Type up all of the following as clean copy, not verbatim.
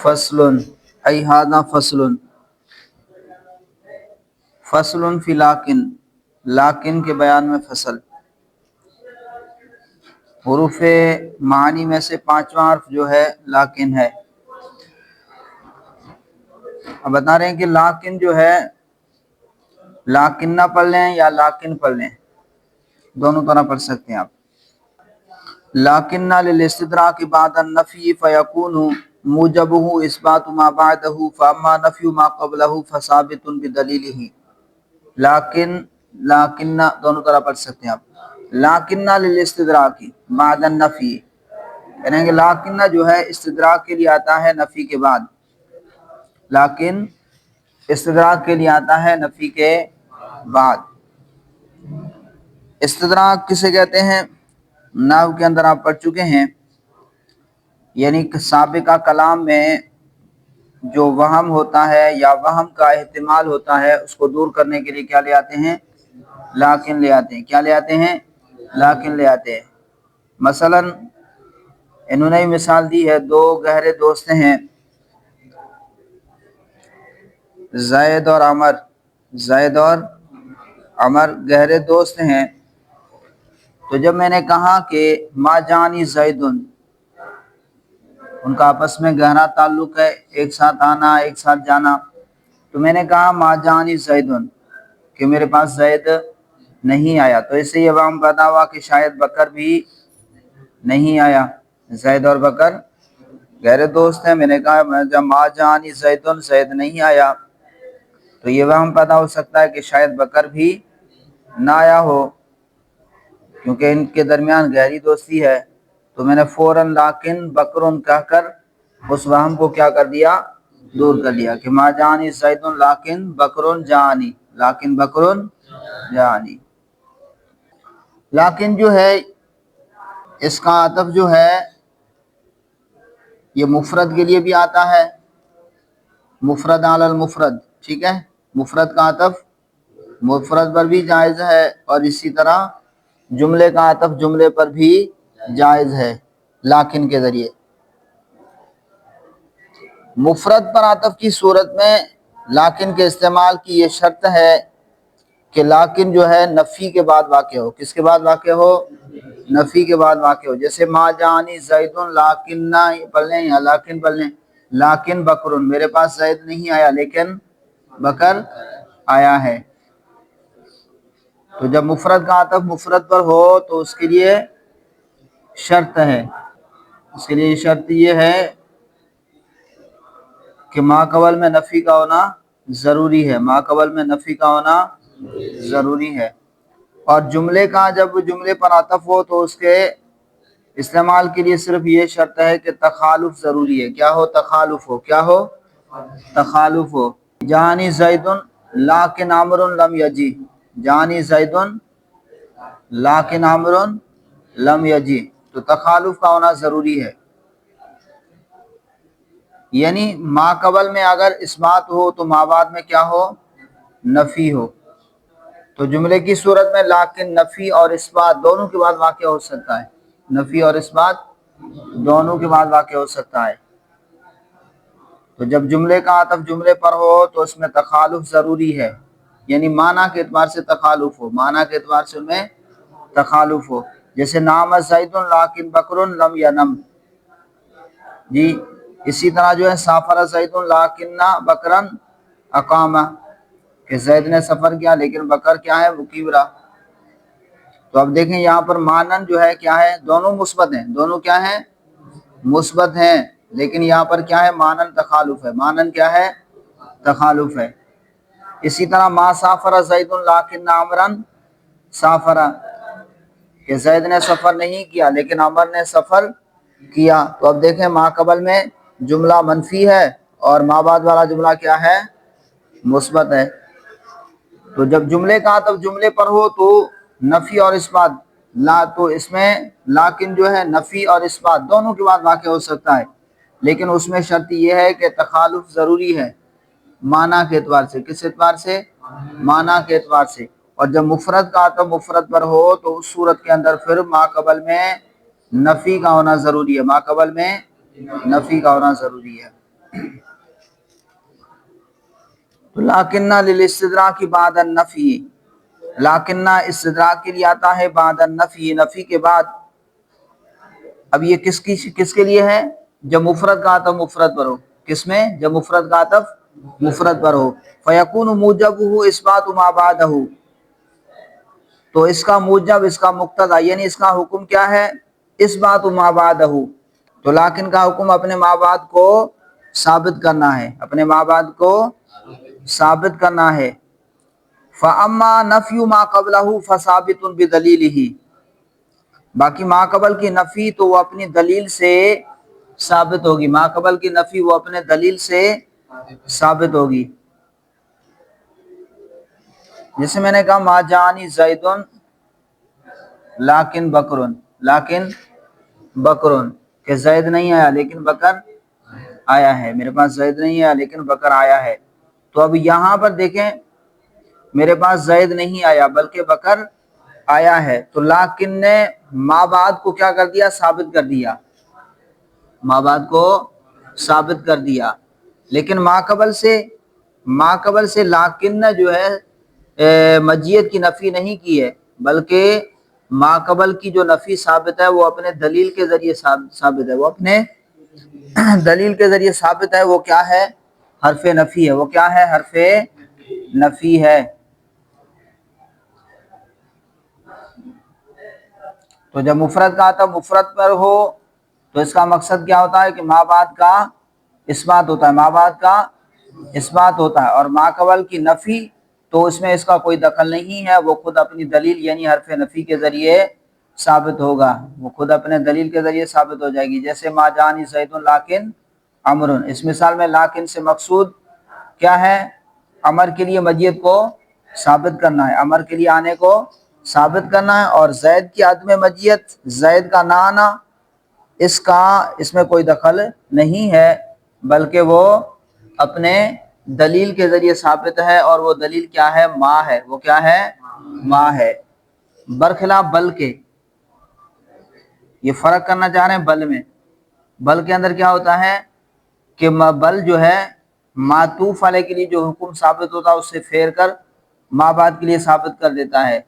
فصل ای ھذا فصل فی لاکن کے بیان میں فصل. حروف معانی میں سے پانچواں حرف جو ہے لاکن ہے. اب بتا رہے ہیں کہ لاکن جو ہے لاکن نہ پڑھ لیں یا لاکن پڑھ لیں، دونوں طرح پڑھ سکتے ہیں آپ. لاکن للاستدراک بعد النفی فیکون موجبہ اثبات ما بعدہ فاما نفی ما قبلہ فثابت بدلیلہ. لاکن دونوں طرح پڑھ سکتے ہیں آپ. لاکن للاستدراک بعد النفی، یعنی کہ لاکن جو ہے استدراک کے لیے آتا ہے نفی کے بعد. لیکن استدراک کے لیے آتا ہے نفی کے بعد. استدراک کسے کہتے ہیں؟ نحو کے اندر آپ پڑھ چکے ہیں، یعنی سابقہ کلام میں جو وہم ہوتا ہے یا وہم کا احتمال ہوتا ہے اس کو دور کرنے کے لیے کیا لے آتے ہیں؟ لاکن لے آتے ہیں. کیا لے آتے ہیں؟ لاکن لے آتے ہیں. مثلا انہوں نے مثال دی ہے، دو گہرے دوست ہیں زید اور عمر گہرے دوست ہیں. تو جب میں نے کہا کہ ما جانی زیدن، ان کا آپس میں گہرا تعلق ہے، ایک ساتھ آنا ایک ساتھ جانا، تو میں نے کہا ما جانی زیدن، کہ میرے پاس زید نہیں آیا. تو اس سے یہ وہم پیدا ہوا کہ شاید بکر بھی نہیں آیا. زید اور بکر گہرے دوست ہیں، میں نے کہا جب ما جانی زیدن، زید نہیں آیا، تو یہ وہم پیدا ہو سکتا ہے کہ شاید بکر بھی نہ آیا ہو، کیونکہ ان کے درمیان گہری دوستی ہے. تو میں نے فوراً لاکن بکرن کہہ کر اس وہم کو کیا کر دیا؟ دور کر دیا کہ ما جانی زیدن لاکن بکرن جانی، لاکن بکرن جانی. لاکن جو ہے اس کا عطف جو ہے یہ مفرد کے لیے بھی آتا ہے، مفرد علی المفرد، ٹھیک ہے. مفرد کا عطف مفرد پر بھی جائز ہے، اور اسی طرح جملے کا عطف جملے پر بھی جائز ہے لاکن کے ذریعے. مفرد پر عطف کی صورت میں لاکن کے استعمال کی یہ شرط ہے کہ لاکن جو ہے نفی کے بعد واقع ہو. کس کے بعد واقع ہو؟ نفی کے بعد واقع ہو. جیسے ما جانی زیدن لاکن پڑھ لیں یا لاکن پڑھ لیں. لاکن بکرن، میرے پاس زید نہیں آیا لیکن بکر آیا ہے. تو جب مفرد کا عطف مفرد پر ہو تو اس کے لیے شرط ہے، اس کے لیے شرط یہ ہے کہ ما قبل میں نفی کا ہونا ضروری ہے، ما قبل میں نفی کا ہونا ضروری ہے. اور جملے کا جب جملے پر عطف ہو تو اس کے استعمال کے لیے صرف یہ شرط ہے کہ تخالف ضروری ہے. کیا ہو؟ تخالف ہو. کیا ہو؟ تخالف ہو. جانی زیدن لاکن عمر لم یجی، جانی زیدن لاکن عمر لم یجی، تو تخالف کا ہونا ضروری ہے. یعنی ما قبل میں اگر اثبات ہو تو ما بعد میں کیا ہو؟ نفی ہو. تو جملے کی صورت میں لاکن نفی اور اثبات دونوں کے بعد واقع ہو سکتا ہے، نفی اور اثبات دونوں کے بعد واقع ہو سکتا ہے. تو جب جملے کا عطف جملے پر ہو تو اس میں تخالف ضروری ہے، یعنی معنی کے اعتبار سے تخالف ہو، معنی کے اعتبار سے ان میں تخالف ہو. جیسے نام زید لاکن بکر لم ینم، جی اسی طرح جو ہے سافر زید لاکن بکرن اقامہ، کہ زید نے سفر کیا لیکن بکر کیا ہے؟ مقیم رہا. تو اب دیکھیں یہاں پر مانن جو ہے کیا ہے؟ دونوں مثبت ہیں، دونوں کیا ہیں؟ مثبت ہیں. لیکن یہاں پر کیا ہے؟ مانن تخالف ہے. مانن کیا ہے؟ تخالف ہے. اسی طرح ما سافر زید لاکن عمرن سافر، کہ زید نے سفر نہیں کیا لیکن عمر نے سفر کیا. تو اب دیکھیں ما قبل میں جملہ منفی ہے اور ما بعد والا جملہ کیا ہے؟ مثبت ہے. تو جب جملے کا عطف جملے پر ہو تو نفی اور اثبات تو اس میں لاکن جو ہے نفی اور اثبات دونوں کے بعد واقع ہو سکتا ہے، لیکن اس میں شرط یہ ہے کہ تخالف ضروری ہے معنی کے اعتبار سے. کس اعتبار سے؟ معنی کے اعتبار سے. اور جب مفرد کا عطف مفرد پر ہو تو اس صورت کے اندر پھر ما قبل میں نفی کا ہونا ضروری ہے، ما قبل میں نفی کا ہونا ضروری ہے. تو لاکنہ للاستدراک بعد النفی، لاکنہ استدراک کے لیے آتا ہے بعد النفی، نفی کے بعد۔ اب یہ کس کے لیے ہے؟ جب مفرد کا عطف مفرد پر ہو۔ کس میں؟ جب مفرد کا عطف مفرد پر ہو۔ فیکون موجبہ اثبات ما بعدہ، تو اس کا موجب، اس کا مقتضی یعنی اس کا حکم کیا ہے؟ اثبات ما بعدہ، تو لاکن کا حکم اپنے ما بعد کو ثابت کرنا ہے، اپنے ما بعد کو ثابت کرنا ہے۔ فاما نفی ما قبلہ فثابت بدلیلہ، باقی ما قبل کی نفی تو وہ اپنی دلیل سے ثابت ہوگی، ما قبل کی نفی وہ اپنے دلیل سے ثابت ہوگی۔ جیسے میں نے کہا ما جانی زیدن لیکن بکرن، لیکن بکرن، کہ زید نہیں آیا لیکن بکر آیا ہے، میرے پاس زید نہیں آیا لیکن بکر آیا ہے۔ تو اب یہاں پر دیکھیں میرے پاس زید نہیں آیا بلکہ بکر آیا ہے، تو لیکن نے ما بعد کو کیا کر دیا؟ ثابت کر دیا، ما بعد کو ثابت کر دیا۔ لیکن ما قبل سے لیکن نے جو ہے مجیت کی نفی نہیں کی ہے، بلکہ ما قبل کی جو نفی ثابت ہے وہ اپنے دلیل کے ذریعے ثابت ہے، وہ اپنے دلیل کے ذریعے ثابت ہے۔ وہ کیا ہے؟ حرف نفی ہے۔ وہ کیا ہے؟ حرف نفی ہے۔ تو جب مفرد کا عطف مفرد پر ہو تو اس کا مقصد کیا ہوتا ہے کہ ما بعد کا اثبات ہوتا ہے، ما بعد کا اثبات ہوتا ہے، اور ما قبل کی نفی تو اس میں اس کا کوئی دخل نہیں ہے، وہ خود اپنی دلیل یعنی حرف نفی کے ذریعے ثابت ہوگا، وہ خود اپنے دلیل کے ذریعے ثابت ہو جائے گی۔ جیسے ما جانی زید لیکن عمرن، اس مثال میں لیکن سے مقصود کیا ہے؟ امر کے لیے مجیت کو ثابت کرنا ہے، امر کے لیے آنے کو ثابت کرنا ہے، اور زید کی عدم مجیت، زید کا نہ آنا، اس میں کوئی دخل نہیں ہے، بلکہ وہ اپنے دلیل کے ذریعے ثابت ہے، اور وہ دلیل کیا ہے؟ ما ہے۔ وہ کیا ہے؟ ما ہے۔ برخلاف بل کے، یہ فرق کرنا چاہ رہے ہیں بل میں۔ بل کے اندر کیا ہوتا ہے کہ بل جو ہے معطوف علیہ کے لیے جو حکم ثابت ہوتا ہے اس سے پھیر کر ما بعد کے لیے ثابت کر دیتا ہے،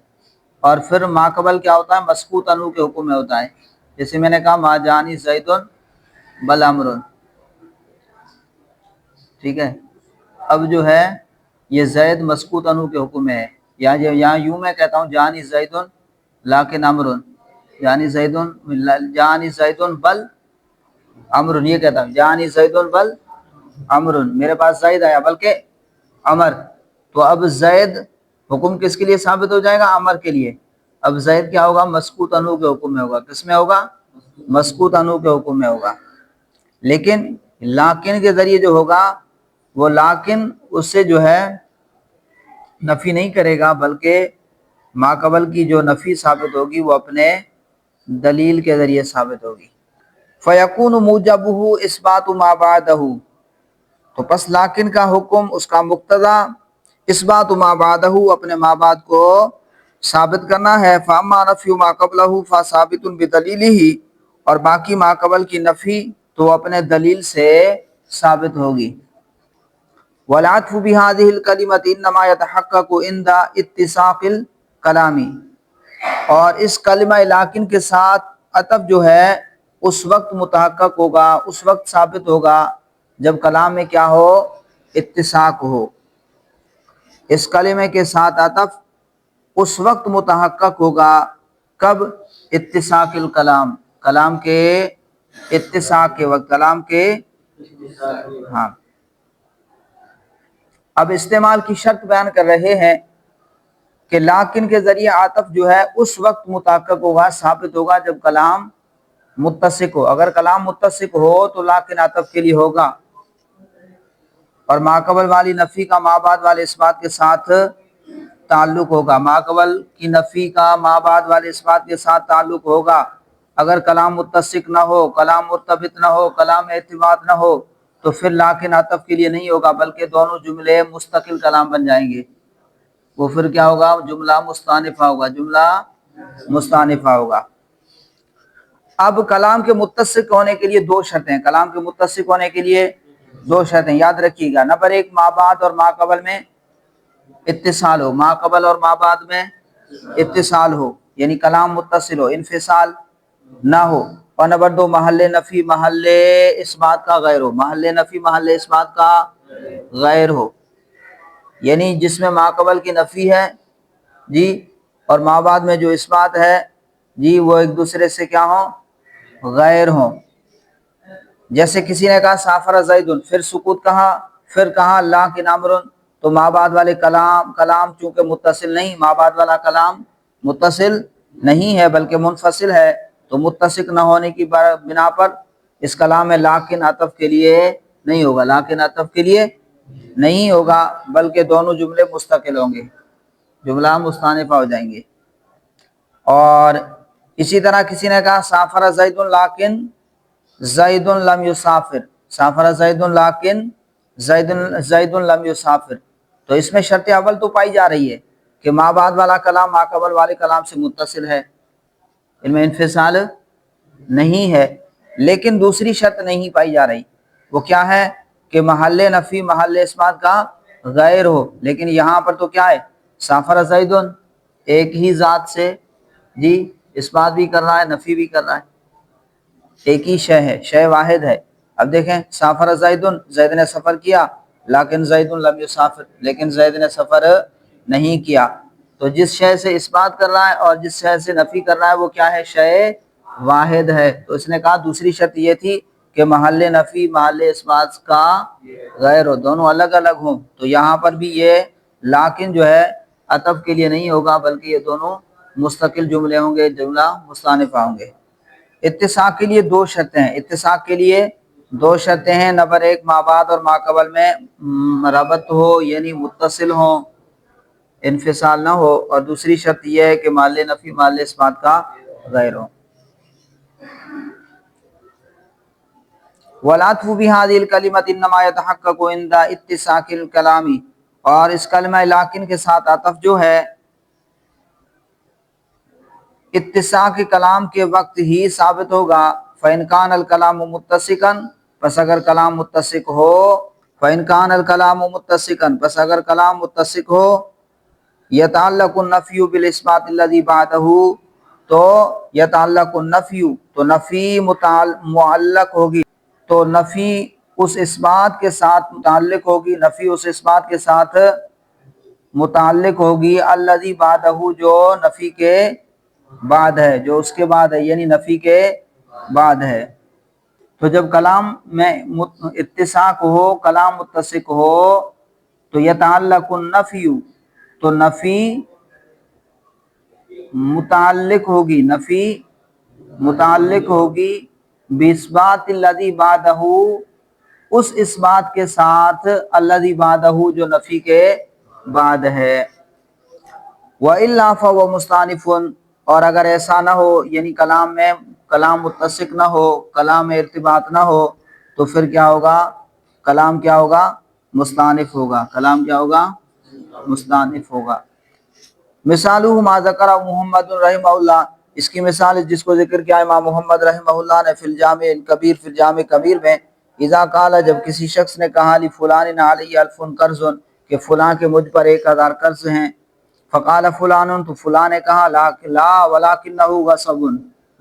اور پھر ما قبل کیا ہوتا ہے؟ مسکوت عنہ کے حکم میں ہوتا ہے۔ جیسے میں نے کہا ما جانی زیدن بل عمرن، ٹھیک ہے۔ اب جو ہے یہ زید مسکوت عنہ کے حکم میں ہے، یہاں یوں میں کہتا ہوں جانی زیدن لیکن عمرن، جانی زیدن بل عمرن، یہ کہتا ہوں جانی زیدن بل عمرن، میرے پاس زید آیا بلکہ عمر، تو اب زید حکم کس کے لیے ثابت ہو جائے گا؟ عمر کے لیے۔ اب زید کیا ہوگا؟ مسکوت عنہ کے حکم میں ہوگا۔ کس میں ہوگا؟ مسکوت عنہ کے حکم میں ہوگا۔ لیکن لاکن کے ذریعے جو ہوگا وہ لاکن اس سے جو ہے نفی نہیں کرے گا، بلکہ ما قبل کی جو نفی ثابت ہوگی وہ اپنے دلیل کے ذریعے ثابت ہوگی۔ فیکون موجبہ اثبات ما بعدہ، تو پس لاکن کا حکم، اس کا مقتضی اثبات ما بعدہ، اپنے ما بعد کو ثابت کرنا ہے۔ فاما نفی ما قبلہ فثابت بدلیلہ، اور باقی ما قبل کی نفی تو اپنے دلیل سے ثابت ہوگی۔ والعطف بهذه الكلمة انما يتحقق عند اتساق الكلام، اور اس کلمہ لاکن کے ساتھ عطف جو ہے اس وقت متحقق ہوگا، اس وقت ثابت ہوگا جب کلام میں کیا ہو؟ اتساق ہو۔ اس کلمے کے ساتھ عطف اس وقت متحقق ہوگا، کب؟ اتساق الکلام، کلام کے اتساق کے وقت، کلام کے ہاں۔ اب استعمال کی شرط بیان کر رہے ہیں کہ لاکن کے ذریعے عطف جو ہے اس وقت متحقق ہوگا، ثابت ہوگا جب کلام متصق ہو۔ اگر کلام متصق ہو تو لاکن عطف کے لیے ہوگا، اور ما قبل والی نفی کا ما بعد والے اثبات کے ساتھ تعلق ہوگا، ما قبل کی نفی کا ما بعد والے اثبات کے ساتھ تعلق ہوگا۔ اگر کلام متصق نہ ہو، کلام مرتبط نہ ہو، کلام اعتماد نہ ہو تو پھر لاکن عطف کے لیے نہیں ہوگا، بلکہ دونوں جملے مستقل کلام بن جائیں گے۔ وہ پھر کیا ہوگا؟ جملہ مستانفہ ہوگا، جملہ مستانفہ ہوگا۔ اب کلام کے متصق ہونے کے لیے دو شرطیں ہیں۔ کلام کے متصق ہونے کے لیے دو شرطیں یاد رکھیے گا. نمبر ایک، ما بعد اور ما قبل میں اتصال ہو، ما قبل اور ما بعد میں اتصال ہو، یعنی کلام متصل ہو، انفصال نہ ہو. اور نمبر دو، محل نفی محل اس بات کا غیر ہو، محل نفی محل اس بات کا غیر ہو، یعنی جس میں ما قبل کی نفی ہے جی اور ما بعد میں جو اس بات ہے جی وہ ایک دوسرے سے کیا ہوں؟ غیر ہوں. جیسے کسی نے کہا سافر زیدن، پھر سکوت کہا، پھر کہا لیکن امر، تو ما بعد والے کلام چونکہ متصل نہیں، ما بعد والا کلام متصل نہیں ہے بلکہ منفصل ہے، تو متصل نہ ہونے کی بنا پر اس کلام میں لیکن عطف کے لیے نہیں ہوگا، لیکن عطف کے لیے نہیں ہوگا بلکہ دونوں جملے مستقل ہوں گے، جملہ مستانفہ ہو جائیں گے. اور اسی طرح کسی نے کہا سافر زید لیکن زید لم یسافر، سافر زید لیکن زید لم یسافر، تو اس میں شرط اول تو پائی جا رہی ہے کہ ما بعد والا کلام ما قبل والے کلام سے متصل ہے، ان میں انفصال نہیں ہے. لیکن دوسری شرط نہیں پائی جا رہی، وہ کیا ہے کہ محل نفی محل اس بات کا غیر ہو. لیکن یہاں پر تو کیا ہے، سافر زید ایک ہی ذات سے جی اس بات بھی کر رہا ہے نفی بھی کر رہا ہے، ایک ہی شے ہے، شے واحد ہے. اب دیکھیں سافر زید، زید نے سفر کیا، لیکن زید لم یسافر، لیکن زید نے سفر نہیں کیا. تو جس شے سے اس بات کر رہا ہے اور جس شے سے نفی کر رہا ہے وہ کیا ہے، شے واحد ہے. تو اس نے کہا دوسری شرط یہ تھی کہ محل نفی محل اس بات کا غیر ہو، دونوں الگ الگ ہوں. تو یہاں پر بھی یہ لیکن جو ہے عطف کے لیے نہیں ہوگا بلکہ یہ دونوں مستقل جملے ہوں گے، جملہ مستانفہ ہوں گے. اتساق کے لیے دو شرطیں ہیں، اتساق کے لیے دو شرطیں ہیں. نمبر ایک، ما بعد اور ما قبل میں ربط ہو یعنی متصل ہو، انفصال نہ ہو. اور دوسری شرط یہ ہے کہ محل نفی محل اس بات کا غیر ہو. وَالْعَطْفُ بِهَذِهِ الْكَلِمَةِ إِنَّمَا يَتَحَقَّقُ عِنْدَ اتِّسَاقِ الْكَلَامِ، اور اس کلمہ لیکن کے ساتھ عطف جو ہے اتساق کلام کے وقت ہی ثابت ہوگا. فَإِنْ كَانَ الْكَلَامُ مُتَّسِقًا، پس اگر کلام متسق ہو، فَإِنْ كَانَ الْكَلَامُ مُتَّسِقًا، پس اگر کلام متسق ہو، يَتَعَلَّقُ النَّفْيُ بِالْإِثْبَاتِ الَّذِي بَعْدَهُ، تو يَتَعَلَّقُ النَّفْيُ، تو نفی معلق ہوگی، تو نفی اس اس بات کے ساتھ متعلق ہوگی، نفی اس اس بات کے ساتھ متعلق ہوگی الذی بعدہ، جو نفی کے بعد ہے، جو اس کے بعد ہے، یعنی نفی کے بعد ہے. تو جب کلام میں اتساق ہو، کلام متسق ہو، تو یتعلق النفی، تو نفی متعلق ہوگی، نفی متعلق ہوگی بِإِثْبَاتِ الَّذِي بَعْدَهُ، اس اس بات کے ساتھ الَّذِي بَعْدَهُ جو نفی کے بعد ہے. وَإِلَّا فَهُوَ مُسْتَأْنِفٌ، اور اگر ایسا نہ ہو یعنی کلام میں کلام متسق نہ ہو، کلام میں ارتباط نہ ہو، تو پھر کیا ہوگا، کلام کیا ہوگا، مستانف ہوگا، کلام کیا ہوگا، مستانف ہوگا. مثالہ ما ذکر محمد رحمہ اللہ، اس کی مثال جس کو ذکر کیا امام محمد رحمہ اللہ نے فی الجامع الکبیر، فی الجامع کبیر میں، اذا قال، جب کسی شخص نے کہا لفلان علی الف قرض، کہ فلاں کے مجھ پر 1000 قرض ہیں. فقال فلان، تو فلاں نے کہا لا ولکنہ غصب،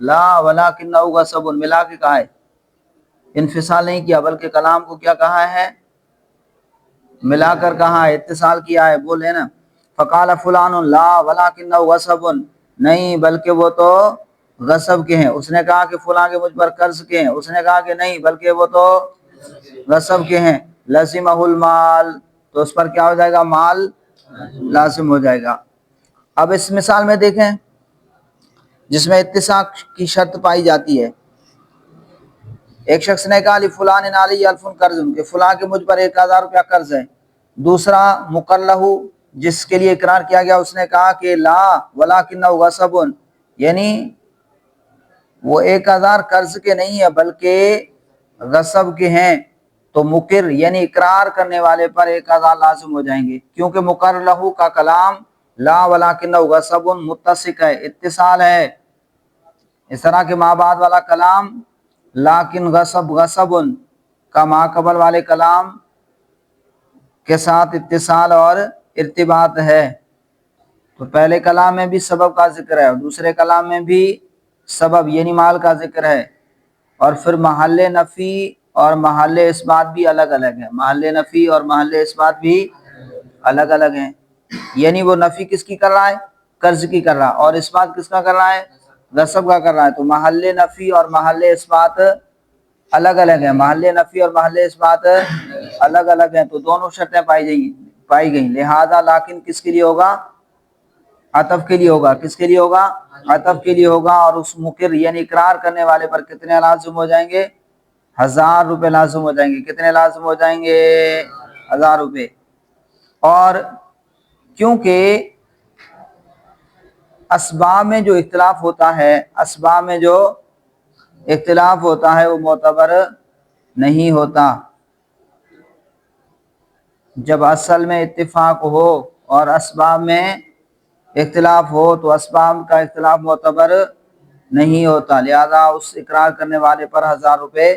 لا ولکنہ غصب، ملا کے کہا ہے، انفصال نہیں کیا بلکہ کلام کو کیا کہا ہے، ملا کر کہا ہے، اتصال کیا ہے، بولے نا. فقال فلان لا ولکنہ غصب، نہیں بلکہ وہ تو غصب کے ہیں. اس نے کہا کہ فلاں کے مجھ پر قرض کے ہیں، اس نے کہا کہ نہیں بلکہ وہ تو غصب کے ہیں. لزمہ المال، تو اس پر کیا ہو جائے گا، مال لازم ہو جائے گا. اب اس مثال میں دیکھیں جس میں اتساق کی شرط پائی جاتی ہے. ایک شخص نے کہا لفلان علی الف قرض، کہ فلاں کے مجھ پر 1000 روپیہ قرض ہے. دوسرا مقرلہ، جس کے لیے اقرار کیا گیا، اس نے کہا کہ لا ولکنہ غصب، یعنی وہ 1000 قرض کے نہیں ہے بلکہ غصب کے ہیں. تو مقر یعنی اقرار کرنے والے پر 1000 لازم ہو جائیں گے، کیونکہ مقر لہو کا کلام لا ولکنہ غصب متصق ہے، اتصال ہے. اس طرح کے ما بعد والا کلام لیکن غصب غصب، کا ما قبل والے کلام کے ساتھ اتصال اور ارتباط ہے، تو پہلے کلام میں بھی سبب کا ذکر ہے اور دوسرے کلام میں بھی سبب یعنی مال کا ذکر ہے، اور پھر محل نفی اور محل اثبات بھی الگ الگ ہیں، محل نفی اور محل اثبات بھی الگ الگ ہیں، یعنی وہ نفی کس کی کر رہا ہے؟ قرض کی کر رہا ہے، اور اثبات کس کا کر رہا ہے؟ غصب کا کر رہا ہے، تو محل نفی اور محل اثبات الگ الگ ہیں، محل نفی اور محل اثبات الگ الگ ہیں، تو دونوں شرطیں پائی گئیں، لہذا لیکن کس کے لیے ہوگا؟ عطف کے لیے ہوگا، کس کے لیے ہوگا؟ عطف کے لیے ہوگا، اور اس مقر یعنی اقرار کرنے والے پر کتنے لازم ہو جائیں گے؟ 1000 روپے لازم ہو جائیں گے، کتنے لازم ہو جائیں گے؟ 1000 روپے، اور کیونکہ اسباب میں جو اختلاف ہوتا ہے، اسباب میں جو اختلاف ہوتا ہے وہ معتبر نہیں ہوتا، جب اصل میں اتفاق ہو اور اسباب میں اختلاف ہو تو اسباب کا اختلاف معتبر نہیں ہوتا، لہذا اس اقرار کرنے والے پر 1000 روپے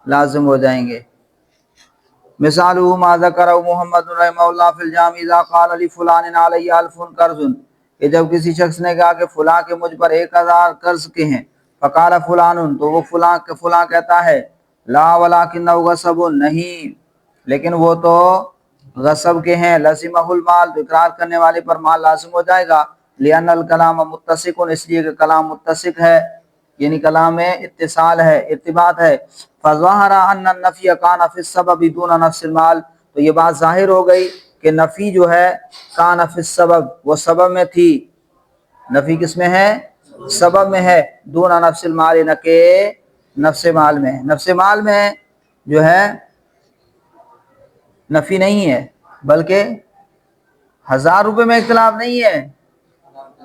لازم ہو جائیں گے۔ مثال ما ذکر محمد رحمہ اللہ فی الجامع اذا قال لفلان علی 1000 قرض، کہ جب کسی شخص نے کہا کہ فلاں کے مجھ پر 1000 قرض کے ہیں، فقال فلان، تو وہ فلاں کہتا ہے لا ولکنہ غصب، نہیں لیکن وہ تو غصب کے ہیں، لزمہ المال، تو اقرار کرنے والے پر مال لازم ہو جائے گا، لأن الکلام متصق، اس لیے کہ کلام متصق ہے، یعنی کلام میں اتصال ہے، ارتباط ہے، فظاہر ان النفی کان فی السبب دون نفس المال، تو یہ بات ظاہر ہو گئی کہ نفی جو ہے کان فی السبب، وہ سبب میں تھی، نفی کس میں ہے؟ سبب میں ہے، دون نفس المال، نہ کہ نفس مال میں، نفس مال میں جو ہے نفی نہیں ہے، بلکہ 1000 روپے میں اختلاف نہیں ہے،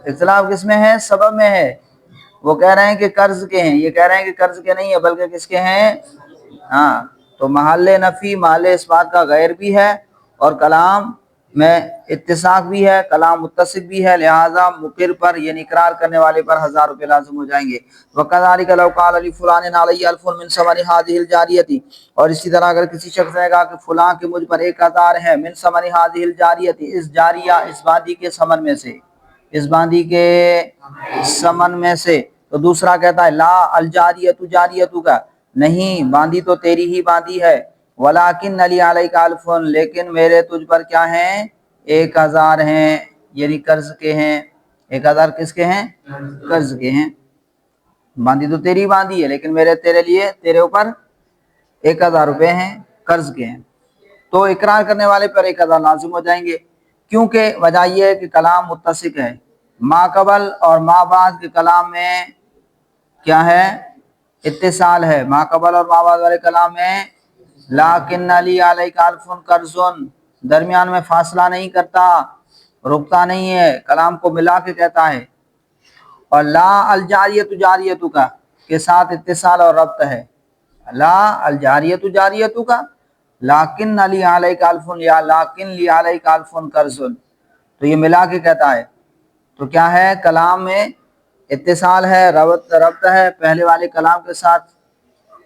اختلاف کس میں ہے؟ سبب میں ہے، وہ کہہ رہے ہیں کہ قرض کے ہیں، یہ کہہ رہے ہیں کہ قرض کے نہیں ہے بلکہ کس کے ہیں؟ ہاں، تو محل نفی محل اثبات کا غیر بھی ہے، اور کلام میں اتساق بھی ہے، کلام متصق بھی ہے، لہذا مقر پر یعنی اقرار کرنے والے پر 1000 روپے لازم ہو جائیں گے۔ وَكَذَلِكَ لَوْ قَالَ لِفُلَانٍ عَلَيَّ 1000 مِنْ ثَمَنِ هَذِهِ الْجَارِيَةِ، اور اسی طرح اگر کسی شخص نے کہا کہ فلاں کے مجھ پر 1000 ہے، من ثمن هذه الجاریہ، اس جاریہ، اس باندی کے ثمن میں سے، اس باندی کے ثمن میں سے، تو دوسرا کہتا ہے لا الجاریۃ جاریۃ کا، نہیں باندی تو تیری ہی باندی ہے، ولیکن علی علیک 1000، لیکن میرے تجھ پر کیا ہیں؟ 1000 ہیں، یعنی قرض کے ہیں، 1000 کس کے ہیں؟ قرض کے ہیں، باندی تو تیری باندی ہے لیکن تیرے اوپر 1000 روپے ہیں، قرض کے ہیں، تو اقرار کرنے والے پر 1000 لازم ہو جائیں گے، کیونکہ وجہ یہ ہے کہ کلام متصق ہے، ما قبل اور ما بعد کے کلام میں کیا ہے؟ اتصال ہے، ما قبل اور ما بعد والے کلام میں لیکن علی علیک 1000 قرض، درمیان میں فاصلہ نہیں کرتا، رکتا نہیں ہے، کلام کو ملا کے کہتا ہے، اور لا الجاریۃ جاریۃ کا کے ساتھ اتصال اور ربط ہے، لا الجاریۃ جاریۃ کا لیکن علی علیک 1000 یا لیکن لی علیک 1000 قرض، تو یہ ملا کے کہتا ہے، تو کیا ہے؟ کلام میں اتصال ہے، ربط ہے پہلے والے کلام کے ساتھ،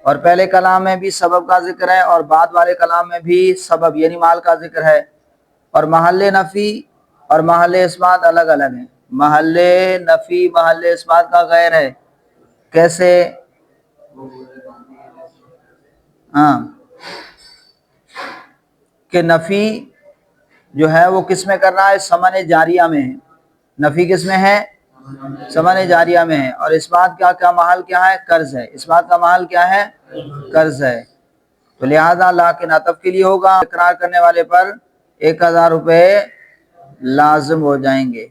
اور پہلے کلام میں بھی سبب کا ذکر ہے اور بعد والے کلام میں بھی سبب یعنی مال کا ذکر ہے، اور محل نفی اور محل اثبات الگ الگ ہیں، محل نفی محل اثبات کا غیر ہے، کیسے؟ ہاں، کہ نفی جو ہے وہ کس میں کر رہا ہے؟ ثمن جاریہ میں ہے، نفی کس میں ہے؟ ثمن جاریہ میں ہے، اور اس بات کا محل کیا ہے؟ قرض ہے، اس بات کا محل کیا ہے؟ قرض ہے، تو لہذا لیکن عطف کے لیے ہوگا، اقرار کرنے والے پر 1000 روپے لازم ہو جائیں گے،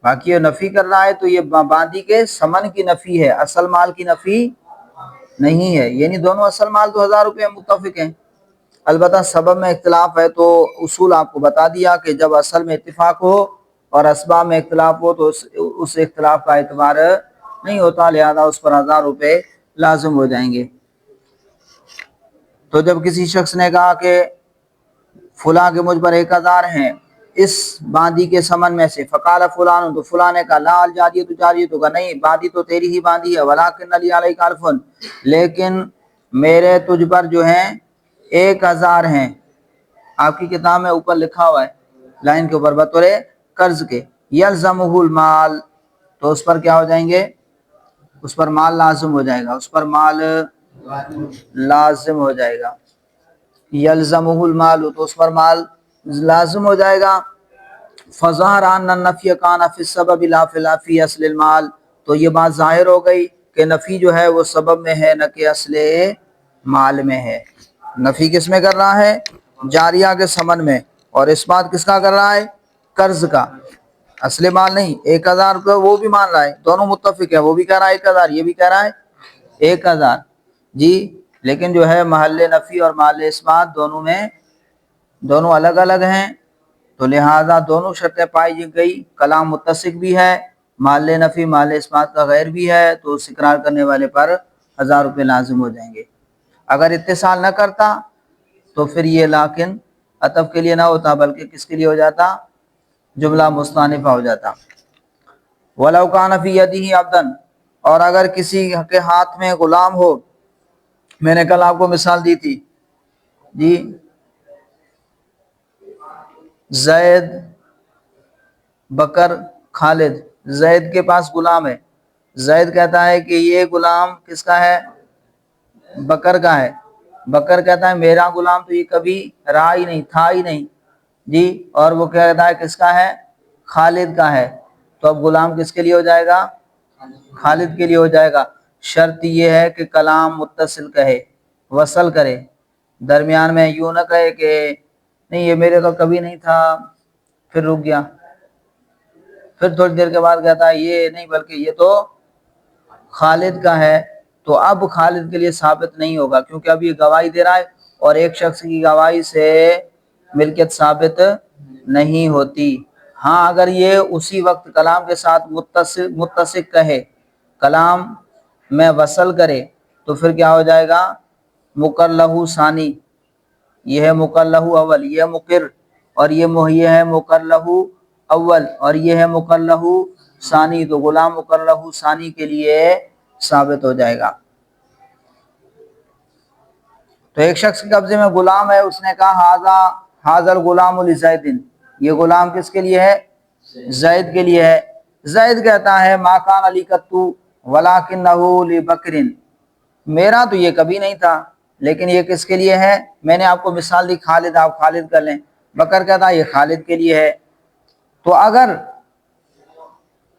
باقی یہ نفی کر رہا ہے تو یہ باندی کے ثمن کی نفی ہے، اصل مال کی نفی نہیں ہے، یعنی دونوں اصل مال تو 1000 روپے متفق ہیں، البتہ سبب میں اختلاف ہے، تو اصول آپ کو بتا دیا کہ جب اصل میں اتفاق ہو اور اسباب میں اختلاف ہو تو اس اختلاف کا اعتبار نہیں ہوتا، لہذا اس پر 1000 روپے لازم ہو جائیں گے۔ تو جب کسی شخص نے کہا کہ فلاں کے مجھ پر 1000 ہیں، اس باندی کے سمن میں سے، فقال فلان، تو فلاں نے کہا لا الجاریۃ جاریۃ کا، نہیں باندی تو تیری ہی باندی ہے، ولکن علی علیک الف، لیکن میرے تجھ پر جو ہیں 1000 ہیں۔ آپ کی کتاب میں اوپر لکھا ہوا ہے لائن کے اوپر بطور قرض کے، یلزمہ المال، تو اس پر کیا ہو جائیں گے؟ اس پر مال لازم ہو جائے گا، اس پر مال لازم ہو جائے گا، یلزمہ المال، تو اس پر مال لازم ہو جائے گا۔ فظہر ان النفی کان فی السبب لا فی اصل المال، تو یہ بات ظاہر ہو گئی کہ نفی جو ہے وہ سبب میں ہے نہ کہ اصل مال میں ہے۔ نفی کس میں کر رہا ہے؟ جاریہ کے ثمن میں، اور اس بات کس کا کر رہا ہے؟ قرض کا، اصل مال نہیں۔ 1000 کو وہ بھی مان رہا ہے، دونوں متفق ہے، وہ بھی کہہ رہا ہے 1000، یہ بھی کہہ رہا ہے 1000 جی، لیکن جو ہے محل نفی اور محل اثبات دونوں میں دونوں الگ الگ ہیں، تو لہٰذا دونوں شرطیں پائی گئی، کلام متصق بھی ہے، محل نفی محل اثبات کا غیر بھی ہے، تو اس اقرار کرنے والے پر 1000 روپے لازم ہو جائیں گے۔ اگر اتصال نہ کرتا تو پھر یہ لیکن عطف کے لیے نہ ہوتا، بلکہ کس کے لیے ہو جاتا؟ جملہ مستانفہ ہو جاتا۔ وَلَوْ كَانَ فِي يَدِهِ عَبْدًا، اور اگر کسی کے ہاتھ میں غلام ہو، میں نے کل آپ کو مثال دی تھی جی، زید، بکر، خالد، زید کے پاس غلام ہے، زید کہتا ہے کہ یہ غلام کس کا ہے؟ بکر کا ہے، بکر کہتا ہے میرا غلام تو یہ کبھی رہا ہی نہیں، تھا ہی نہیں جی، اور وہ کہتا ہے کس کا ہے؟ خالد کا ہے، تو اب غلام کس کے لیے ہو جائے گا؟ خالد کے لیے ہو جائے گا۔ شرط یہ ہے کہ کلام متصل کہے، وصل کرے، درمیان میں یوں نہ کہے کہ نہیں یہ میرے تو کبھی نہیں تھا، پھر رک گیا، پھر تھوڑی دیر کے بعد کہتا ہے یہ نہیں بلکہ یہ تو خالد کا ہے، تو اب خالد کے لیے ثابت نہیں ہوگا، کیونکہ اب یہ گواہی دے رہا ہے، اور ایک شخص کی گواہی سے ملکیت ثابت نہیں ہوتی۔ ہاں اگر یہ اسی وقت کلام کے ساتھ متصق کہے، کلام میں وصل کرے، تو پھر کیا ہو جائے گا؟ مقر لہو ثانی، یہ ہے مقر لہو اول، یہ ہے مقر، اور یہ ہے مقر لہو اول، اور یہ ہے مقر لہو ثانی، تو غلام مقر لہو ثانی کے لیے ثابت ہو جائے گا۔ تو ایک شخص کے قبضے میں غلام ہے، اس نے کہا ھذا الغلام لزید، یہ غلام کس کے لیے ہے؟ زید کے لیے ہے۔ زید کہتا ہے ما کان علی قطو ولکنہ لبکر، میرا تو یہ کبھی نہیں تھا، لیکن یہ کس کے لیے ہے؟ میں نے آپ کو مثال دی خالد، آپ خالد کر لیں، بکر کہتا ہے یہ خالد کے لیے ہے۔ تو اگر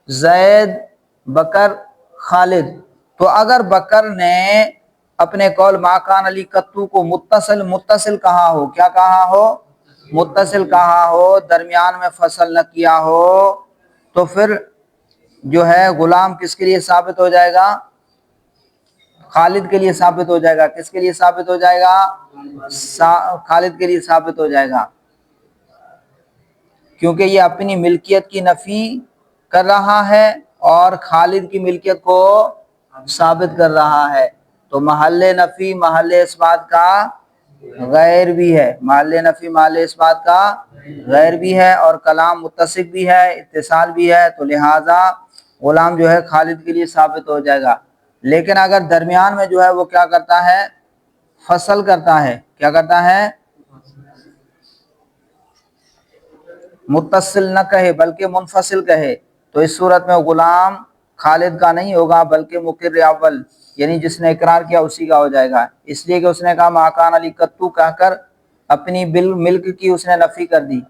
زید، بکر، خالد، تو اگر بکر نے اپنے قول ما کان علی قطو کو متصل کہا ہو، کیا کہا ہو؟ متصل کہا ہو، درمیان میں فصل نہ کیا ہو، تو پھر جو ہے غلام کس کے لیے ثابت ہو جائے گا؟ خالد کے لیے ثابت ہو جائے گا۔ کس کے لیے ثابت ہو جائے گا؟ خالد کے لیے ثابت ہو جائے گا، کیونکہ یہ اپنی ملکیت کی نفی کر رہا ہے اور خالد کی ملکیت کو ثابت کر رہا ہے، تو محل نفی محل اثبات کا غیر بھی ہے، محل نفی محل اثبات کا غیر بھی ہے، اور کلام متصق بھی ہے، اتصال بھی ہے، تو لہٰذا غلام جو ہے خالد کے لیے ثابت ہو جائے گا۔ لیکن اگر درمیان میں جو ہے وہ کیا کرتا ہے؟ فصل کرتا ہے، کیا کرتا ہے؟ متصل نہ کہے بلکہ منفصل کہے، تو اس صورت میں غلام خالد کا نہیں ہوگا بلکہ مقر اول، یعنی جس نے اقرار کیا اسی کا ہو جائے گا، اس لیے کہ اس نے کہا ما کان علی قطو کہہ کر اپنی ملک کی اس نے نفی کر دی،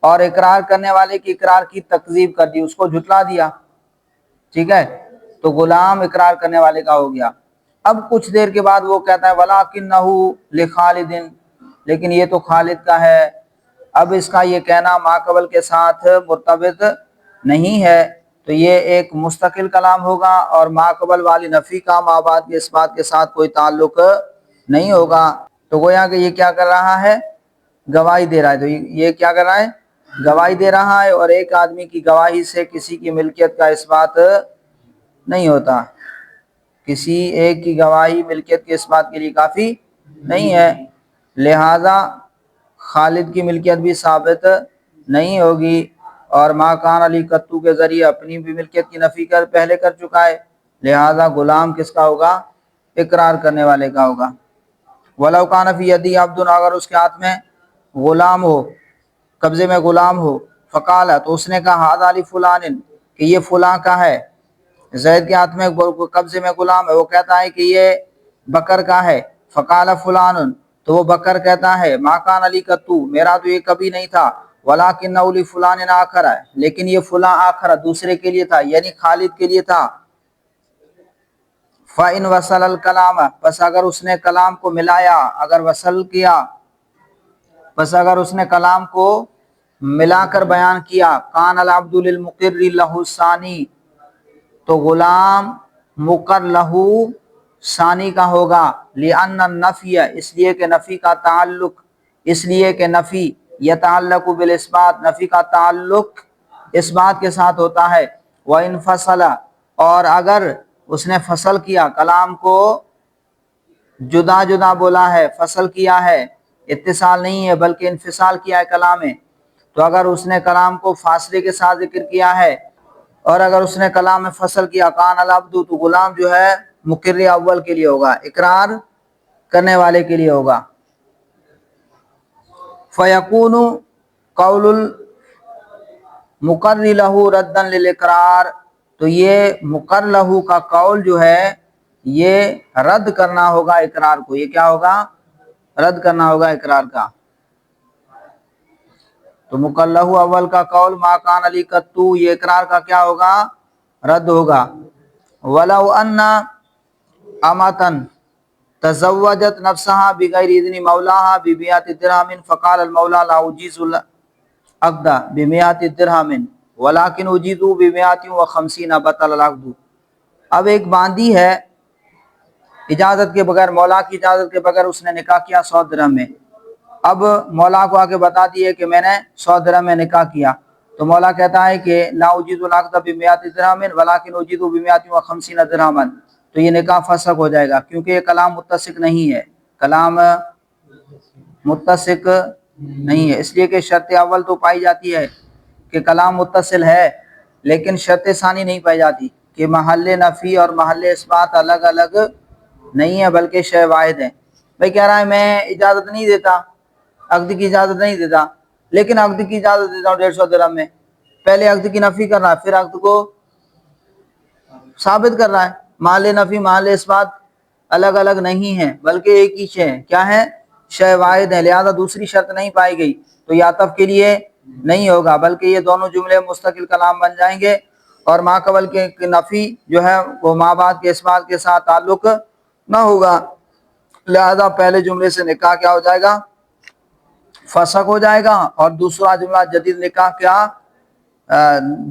اور اقرار کرنے والے کی اقرار کی تکذیب کر دی، اس کو جھٹلا دیا، ٹھیک ہے، تو غلام اقرار کرنے والے کا ہو گیا۔ اب کچھ دیر کے بعد وہ کہتا ہے ولکنہ لخالد، لیکن یہ تو خالد کا ہے۔ اب اس کا یہ کہنا ما قبل کے ساتھ مرتبط نہیں ہے، تو یہ ایک مستقل کلام ہوگا، اور ما قبل والی نفی کا ما بعد کے اس بات کے ساتھ کوئی تعلق نہیں ہوگا۔ تو گویا کہ یہ کیا کر رہا ہے؟ گواہی دے رہا ہے، تو یہ کیا کر رہا ہے؟ گواہی دے رہا ہے، اور ایک آدمی کی گواہی سے کسی کی ملکیت کا اس بات نہیں ہوتا، کسی ایک کی گواہی ملکیت کے اس بات کے لیے کافی نہیں ہے، لہذا خالد کی ملکیت بھی ثابت نہیں ہوگی، اور ما کان علی قطو کے ذریعے اپنی بھی ملکیت کی نفی پہلے کر چکا ہے، لہذا غلام کس کا ہوگا؟ اقرار کرنے والے کا ہوگا۔ وَلَوْ كَانَ فِي يَدِهِ عَبْدٌ، اگر اس کے ہاتھ میں غلام ہو، قبضے میں غلام ہو، فقال، تو اس نے کہا ھذا لفلان، کہ یہ فلاں کا ہے۔ زید کے ہاتھ میں قبضے میں غلام ہے، وہ کہتا ہے کہ یہ بکر کا ہے، فقال فلان، تو وہ بکر کہتا ہے ما کان علی قطو، میرا تو یہ کبھی نہیں تھا، ولکنہ لفلان آخر، لیکن یہ فلاں آخر دوسرے کے لیے تھا، یعنی خالد کے لیے تھا۔ فَإِنْ وَصَلَ الْكَلَامَ، پس اگر اس نے کلام کو ملایا، اگر وصل کیا، پس اگر اس نے کلام کو ملا کر بیان کیا، کان العبد للمقر لہ ثانی، تو غلام مقر لہو ثانی کا ہوگا، لأن النفی، اس لیے کہ نفی کا تعلق، اس لیے کہ نفی یتعلق بالاثبات، نفی کا تعلق اس بات کے ساتھ ہوتا ہے، وَإِنْ فَصَلَ، اور اگر اس نے فصل کیا، کلام کو جدا جدا بولا ہے، فصل کیا ہے، اتصال نہیں ہے بلکہ انفصال کیا ہے کلام میں، تو اگر اس نے کلام کو فاصلے کے ساتھ ذکر کیا ہے، اور اگر اس نے کلام میں فصل کیا، کان العبد، تو غلام جو ہے مقر اول کے لیے ہوگا، اقرار کرنے والے کے لیے ہوگا۔ فَيَكُونُ قَوْلُ الْمُقَرِّ لَهُ رَدًّا لِلْإِقْرَارِ، تو یہ مقر لہو کا قول جو ہے یہ رد کرنا ہوگا اقرار کو، یہ کیا ہوگا؟ رد کرنا ہوگا اقرار کا۔ تو مقر لہو اول کا قول ما کان علی قطو، یہ اقرار کا کیا ہوگا؟ رد ہوگا۔ وَلَوْ أَنَّ أَمَةً تزوجت نفسها بغیر اذن مولاها بمئة درهم، فقال المولى لا اجيز العقد بمئة درهم ولكن اجيز بمئة وخمسين، بطل العقد۔ اب ایک باندی ہے، اجازت کے بغیر، مولا کی اجازت کے بغیر اس نے نکاح کیا 100 درہم میں، اب مولا کو آگے بتا دیے کہ میں نے 100 درہم میں نکاح کیا، تو مولا کہتا ہے کہ لا اجیز العقد بمئة درہم ولكن اجیز بمئة وخمسین درہما، تو یہ نکاح فسخ ہو جائے گا، کیونکہ یہ کلام متسق نہیں ہے، کلام متسق نہیں ہے، اس لیے کہ شرط اول تو پائی جاتی ہے کہ کلام متصل ہے، لیکن شرط ثانی نہیں پائی جاتی کہ محل نفی اور محل اثبات الگ الگ نہیں ہے بلکہ شے واحد ہے۔ بھائی کہہ رہا ہے میں اجازت نہیں دیتا، عقد کی اجازت نہیں دیتا، لیکن عقد کی اجازت دیتا ہوں 150 درہم میں، پہلے عقد کی نفی کر رہا ہے، پھر عقد کو ثابت کر رہا ہے، محل نفی محل اثبات الگ الگ نہیں ہے بلکہ ایک ہی شے ہے، کیا ہے؟ شے واحد ہے، لہذا دوسری شرط نہیں پائی گئی تو یہ عطف کے لیے نہیں ہوگا بلکہ یہ دونوں جملے مستقل کلام بن جائیں گے، اور ما قبل کے نفی جو ہے وہ ما بعد کے اثبات کے ساتھ تعلق نہ ہوگا، لہذا پہلے جملے سے نکاح کیا ہو جائے گا؟ فسخ ہو جائے گا، اور دوسرا جملہ جدید نکاح کیا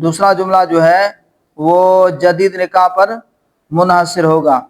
دوسرا جملہ جو ہے وہ جدید نکاح پر منحصر ہوگا۔